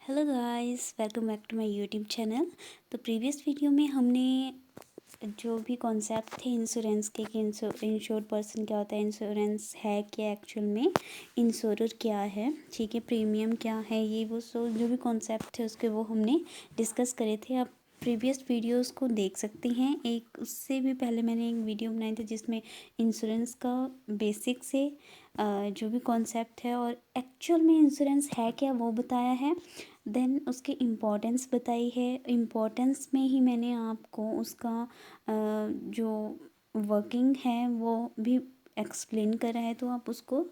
Hello guys, welcome back to my YouTube channel. तो previous video में हमने जो भी कॉन्सेप्ट थे इंश्योरेंस के कि इंश्योर्ड पर्सन क्या होता है, इंश्योरेंस है क्या एक्चुअल में, इंश्योरर क्या है, ठीक है, प्रीमियम क्या है, ये वो जो भी कॉन्सेप्ट थे उसके वो हमने डिस्कस करे थे। आप प्रीवियस वीडियोस को देख सकते हैं। एक उससे भी पहले मैंने एक वीडियो बनाई थी जिसमें इंश्योरेंस का बेसिक से जो भी कॉन्सेप्ट है और एक्चुअल में इंश्योरेंस है क्या वो बताया है। देन उसकी इम्पोर्टेंस बताई है। इम्पोर्टेंस में ही मैंने आपको उसका जो वर्किंग है वो भी एक्सप्लेन करा है, तो आप उसको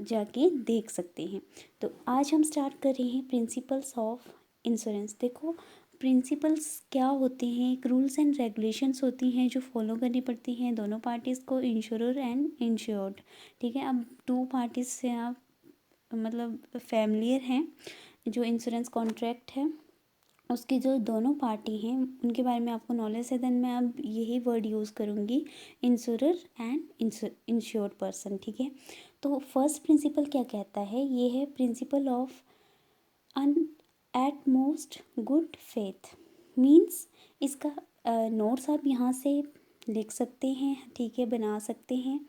जाके देख सकते हैं। तो आज हम स्टार्ट कर रहे हैं प्रिंसिपल्स ऑफ इंश्योरेंस। देखो, प्रिंसिपल्स क्या होते हैं, एक रूल्स एंड रेगुलेशंस होती हैं जो फॉलो करनी पड़ती हैं दोनों पार्टीज़ को, इंश्योरर एंड इंश्योर्ड। ठीक है, अब टू पार्टीज़ से आप मतलब फैमिलियर हैं। जो इंश्योरेंस कॉन्ट्रैक्ट है उसकी जो दोनों पार्टी हैं उनके बारे में आपको नॉलेज है। देन मैं अब यही वर्ड यूज़ करूँगी, इंश्योरर एंड इंश्योर्ड पर्सन। ठीक है, तो फर्स्ट प्रिंसिपल क्या कहता है, ये है principle of an at most good faith. Means इसका नोट्स आप यहाँ से लिख सकते हैं, ठीक है, बना सकते हैं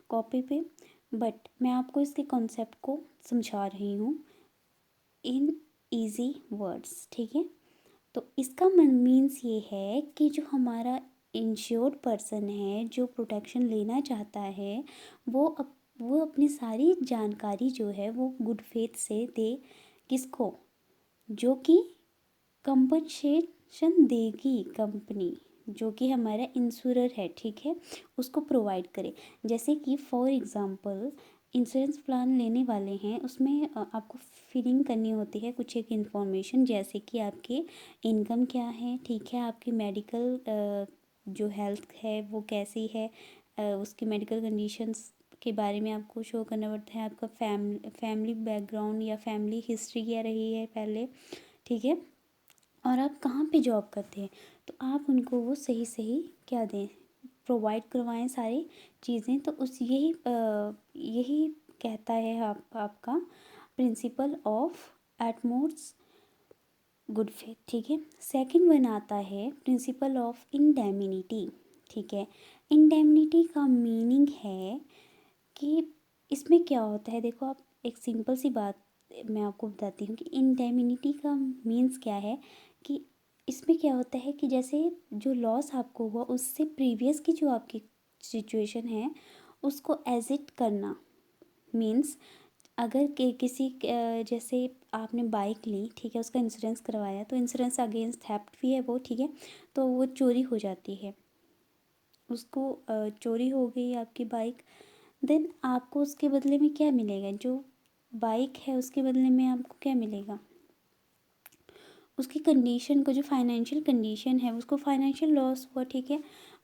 कॉपी पे, बट मैं आपको इसके कॉन्सेप्ट को समझा रही हूँ इन ईजी वर्ड्स। ठीक है, तो इसका मीन्स ये है कि जो हमारा इंश्योर्ड पर्सन है जो प्रोटेक्शन लेना चाहता है वो अपनी सारी जानकारी जो है वो गुड फेथ से दे। किसको? जो कि कंपनसेशन देगी कंपनी, जो कि हमारा इंश्योरर है, ठीक है, उसको प्रोवाइड करे। जैसे कि फॉर एग्ज़ाम्पल इंश्योरेंस प्लान लेने वाले हैं, उसमें आपको फिलिंग करनी होती है कुछ एक इन्फॉर्मेशन, जैसे कि आपके इनकम क्या है, ठीक है, आपकी मेडिकल जो हेल्थ है वो कैसी है, उसकी मेडिकल कंडीशंस के बारे में आपको शो करना पड़ता है, आपका फैमिली बैकग्राउंड या फैमिली हिस्ट्री क्या रही है पहले, ठीक है, और आप कहाँ पे जॉब करते हैं, तो आप उनको वो सही सही क्या दें, प्रोवाइड करवाएं सारी चीज़ें। तो उस यही कहता है आपका principle of utmost good faith. ठीक है, सेकंड वन आता है प्रिंसिपल ऑफ इंडेमिनिटी। ठीक है, इंडेमिनिटी का मीनिंग है कि इसमें क्या होता है, देखो आप, एक सिंपल सी बात मैं आपको बताती हूँ कि इंडेमिनिटी का मीन्स क्या है। कि इसमें क्या होता है कि जैसे जो लॉस आपको हुआ उससे प्रीवियस की जो आपकी सिचुएशन है उसको एजिट करना। मीन्स अगर किसी जैसे आपने बाइक ली, ठीक है, उसका इंश्योरेंस करवाया, तो इंश्योरेंस अगेंस्ट थेफ्ट भी है वो, ठीक है, तो वो चोरी हो जाती है, उसको चोरी हो गई आपकी बाइक। देन आपको उसके बदले में क्या मिलेगा, जो बाइक है उसके बदले में आपको क्या मिलेगा, उसकी कंडीशन को, जो फाइनेंशियल कंडीशन है उसको फाइनेंशियल लॉस हुआ, ठीक है,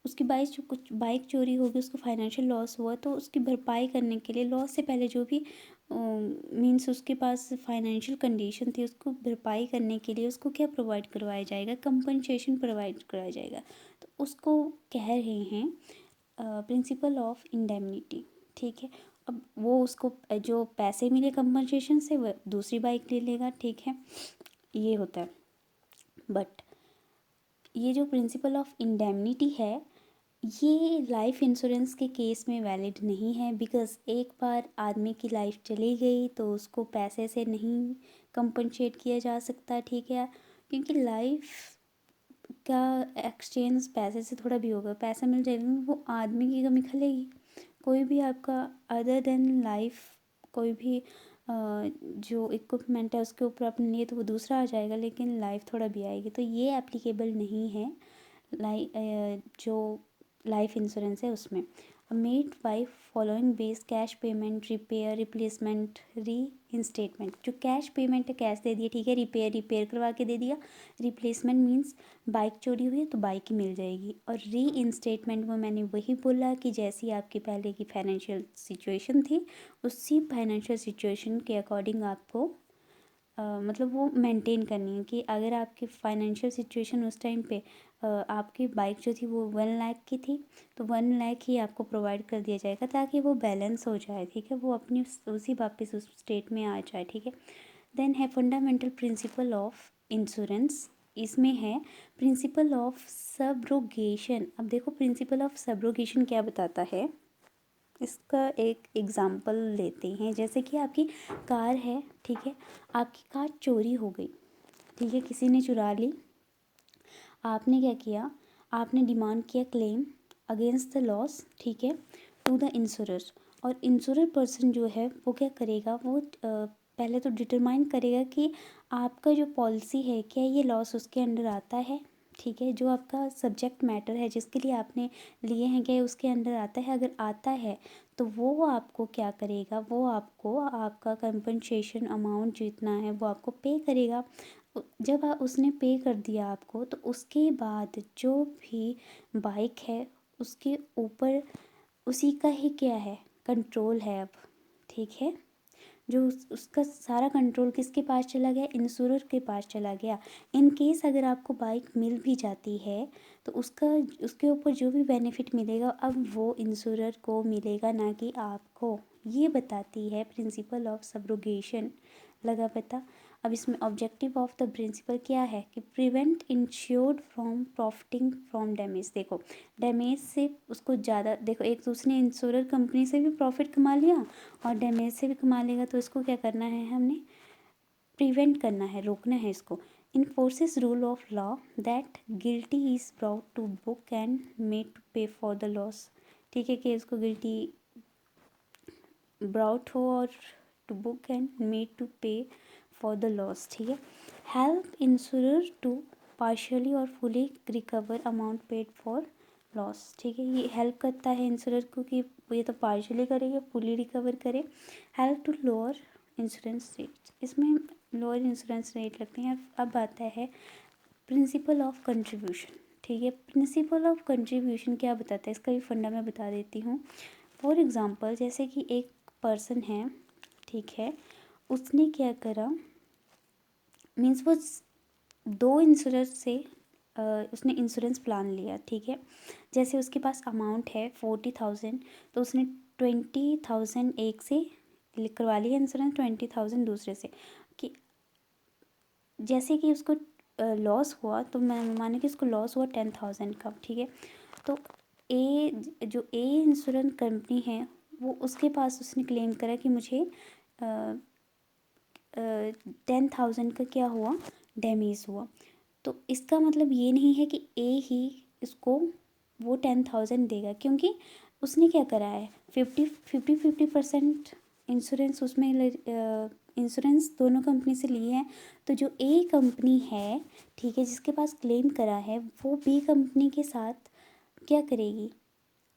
उसकी बाइक चोरी हो गई, उसको फाइनेंशियल लॉस हुआ, तो उसकी भरपाई करने के लिए लॉस से पहले जो भी मीन्स उसके पास फाइनेंशियल कंडीशन थी उसको भरपाई करने के लिए उसको क्या प्रोवाइड करवाया जाएगा, कंपनसेशन प्रोवाइड कराया जाएगा। तो उसको कह रहे हैं प्रिंसिपल ऑफ इंडेमनिटी। ठीक है, अब वो उसको जो पैसे मिले कंपनसेशन से वह दूसरी बाइक ले लेगा, ठीक है, ये होता है। बट ये जो प्रिंसिपल ऑफ इंडेमनिटी है ये लाइफ इंश्योरेंस के केस में वैलिड नहीं है, बिकॉज़ एक बार आदमी की लाइफ चली गई तो उसको पैसे से नहीं कंपनसेट किया जा सकता, ठीक है, क्योंकि लाइफ का एक्सचेंज पैसे से थोड़ा भी होगा, पैसा मिल जाएगा वो आदमी की कमी खलेगी। कोई भी आपका अदर देन लाइफ कोई भी जो इक्विपमेंट है उसके ऊपर आपने लिए तो वो दूसरा आ जाएगा, लेकिन लाइफ थोड़ा भी आएगी, तो ये एप्लीकेबल नहीं है जो लाइफ इंश्योरेंस है उसमें। Made by following base cash payment, repair, replacement, री इंस्टेटमेंट। जो कैश पेमेंट है कैश दे दिया, ठीक है, रिपेयर करवा के दे दिया, रिप्लेसमेंट मीन्स बाइक चोरी हुई है तो बाइक ही मिल जाएगी, और री इंस्टेटमेंट में मैंने वही बोला कि जैसी आपकी पहले की फाइनेंशियल सिचुएशन थी उसी फाइनेंशियल सिचुएशन के अकॉर्डिंग आपको मतलब वो मेंटेन करनी है। कि अगर आपकी फाइनेंशियल सिचुएशन उस टाइम पे आपकी बाइक जो थी वो 1 लाख की थी तो 1 लाख ही आपको प्रोवाइड कर दिया जाएगा ताकि वो बैलेंस हो जाए, ठीक है, वो अपनी उसी वापस उस स्टेट में आ जाए, ठीक है। देन है फंडामेंटल प्रिंसिपल ऑफ इंश्योरेंस, इसमें है प्रिंसिपल ऑफ सबरोगेशन। अब देखो प्रिंसिपल ऑफ सबरोगेशन क्या बताता है, इसका एक एग्जांपल लेते हैं। जैसे कि आपकी कार है, ठीक है, आपकी कार चोरी हो गई, ठीक है, किसी ने चुरा ली। आपने क्या किया, आपने डिमांड किया क्लेम अगेंस्ट द लॉस, ठीक है, टू द इंश्योरर। और इंश्योरर पर्सन जो है वो क्या करेगा, वो पहले तो डिटरमाइन करेगा कि आपका जो पॉलिसी है क्या ये लॉस उसके अंडर आता है, ठीक है, जो आपका सब्जेक्ट मैटर है जिसके लिए आपने लिए हैं क्या ये उसके अंडर आता है। अगर आता है तो वो आपको क्या करेगा, वो आपको आपका कंपनसेशन अमाउंट जितना है वो आपको पे करेगा। जब उसने पे कर दिया आपको, तो उसके बाद जो भी बाइक है उसके ऊपर उसी का ही क्या है, कंट्रोल है अब, ठीक है। जो उसका सारा कंट्रोल किसके पास चला गया, इंश्योरर के पास चला गया। इन केस अगर आपको बाइक मिल भी जाती है तो उसका उसके ऊपर जो भी बेनिफिट मिलेगा अब वो इंश्योरर को मिलेगा, ना कि आपको। ये बताती है प्रिंसिपल ऑफ सबरोगेशन। लगा पता। अब इसमें ऑब्जेक्टिव ऑफ द प्रिंसिपल क्या है कि prevent insured from profiting from damage. देखो डैमेज से उसको ज़्यादा, देखो एक दूसरे इंश्योरर कंपनी से भी प्रॉफिट कमा लिया और डैमेज से भी कमा लेगा, तो इसको क्या करना है, हमने प्रिवेंट करना है, रोकना है इसको। Enforces rule of law that guilty is brought to book and made to pay for the loss, ठीक है, कि इसको गिल्टी ब्राउट हो और to book and made to pay for the loss, ठीक है। हेल्प इंश्योरर टू पार्शियली और fully recover amount paid for loss, ठीक है, ये हेल्प करता है इंश्योरर को कि ये तो पार्शियली करे या फुली रिकवर करे। Help to lower insurance rate, इसमें लोअर इंश्योरेंस रेट लगते हैं। अब आता है प्रिंसिपल ऑफ कंट्रीब्यूशन, ठीक है। प्रिंसिपल ऑफ कंट्रीब्यूशन क्या बताता है, इसका भी फंडा मैं बता देती हूँ। फॉर एग्ज़ाम्पल जैसे कि एक पर्सन है, ठीक है, उसने क्या करा, मीन्स वो दो इंश्योरेंस से उसने इंश्योरेंस प्लान लिया, ठीक है। जैसे उसके पास अमाउंट है 40,000, तो उसने 20,000 एक से करवा लिया इंश्योरेंस, 20,000 दूसरे से। कि जैसे कि उसको लॉस हुआ, तो मैं माने कि उसको लॉस हुआ 10,000 का, ठीक है। तो जो ए इंश्योरेंस कंपनी है वो उसके पास उसने क्लेम करा कि मुझे 10,000 का क्या हुआ, डैमेज हुआ। तो इसका मतलब ये नहीं है कि ए ही इसको वो 10,000 देगा, क्योंकि उसने क्या करा है, 50% इंश्योरेंस उसमें इंश्योरेंस दोनों कंपनी से लिए हैं। तो जो ए कंपनी है, ठीक है, जिसके पास क्लेम करा है, वो बी कंपनी के साथ क्या करेगी,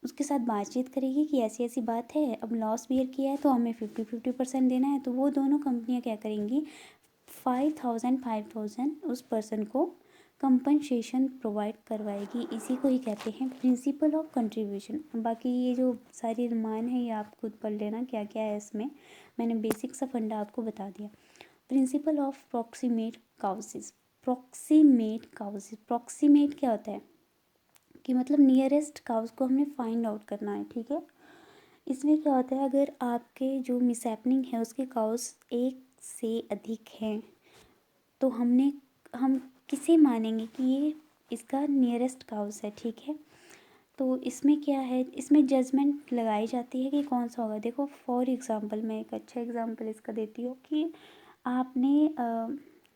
उसके साथ बातचीत करेगी कि ऐसी ऐसी बात है, अब लॉस बियर किया है तो हमें 50% देना है। तो वो दोनों कंपनियां क्या करेंगी, 5,000 उस पर्सन को कंपनसेशन प्रोवाइड करवाएगी। इसी को ही कहते हैं प्रिंसिपल ऑफ कंट्रीब्यूशन। बाकी ये जो सारी अनुमान है ये आप खुद पढ़ लेना क्या क्या है इसमें, मैंने बेसिक सा फंडा आपको बता दिया। Principle of proximate causes. Proximate क्या होता है कि मतलब नियरेस्ट काउज को हमने फाइंड आउट करना है, ठीक है। इसमें क्या होता है, अगर आपके जो मिसहैपनिंग है उसके काउज एक से अधिक हैं तो हम किसे मानेंगे कि ये इसका नियरेस्ट काउज है, ठीक है। तो इसमें क्या है, इसमें जजमेंट लगाई जाती है कि कौन सा होगा। देखो फॉर एग्ज़ाम्पल मैं एक अच्छा एग्ज़ाम्पल इसका देती हूँ कि आपने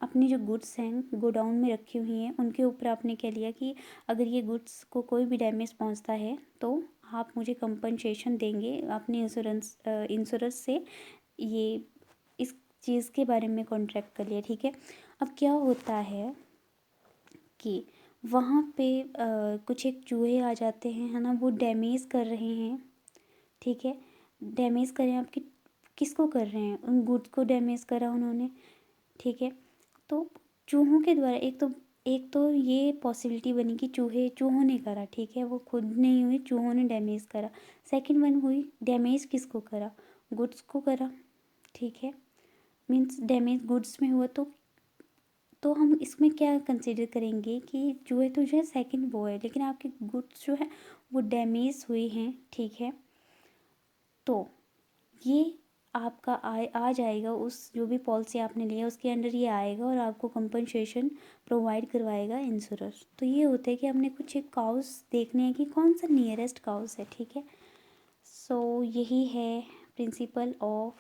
अपनी जो गुड्स हैं गोडाउन में रखी हुई हैं, उनके ऊपर आपने क्या लिया कि अगर ये गुड्स को कोई भी डैमेज पहुंचता है तो आप मुझे कंपनसेशन देंगे। आपने इंश्योरेंस से ये इस चीज़ के बारे में कॉन्ट्रैक्ट कर लिया, ठीक है। अब क्या होता है कि वहाँ पे कुछ एक चूहे आ जाते हैं, है ना, वो डैमेज कर रहे हैं, ठीक है। डैमेज कर रहे हैं आपकी, किसको कर रहे हैं, उन गुड्स को डैमेज करा उन्होंने, ठीक है। तो चूहों के द्वारा एक तो ये पॉसिबिलिटी बनी कि चूहों ने करा, ठीक है, वो खुद नहीं हुई, चूहों ने डैमेज करा। सेकंड वन हुई डैमेज किसको करा, गुड्स को करा, ठीक है, मीन्स डैमेज गुड्स में हुआ। तो हम इसमें क्या कंसिडर करेंगे कि चूहे तो जो है सेकंड वो है, लेकिन आपके गुड्स जो है वो डैमेज हुए हैं, ठीक है। तो ये आपका आ जाएगा, उस जो भी पॉलिसी आपने लिया उसके अंडर ये आएगा और आपको कंपनसेशन प्रोवाइड करवाएगा इंश्योरर। तो ये होता है कि हमने कुछ एक काउस देखने हैं कि कौन सा नियरेस्ट काउस है, ठीक है। सो यही है प्रिंसिपल ऑफ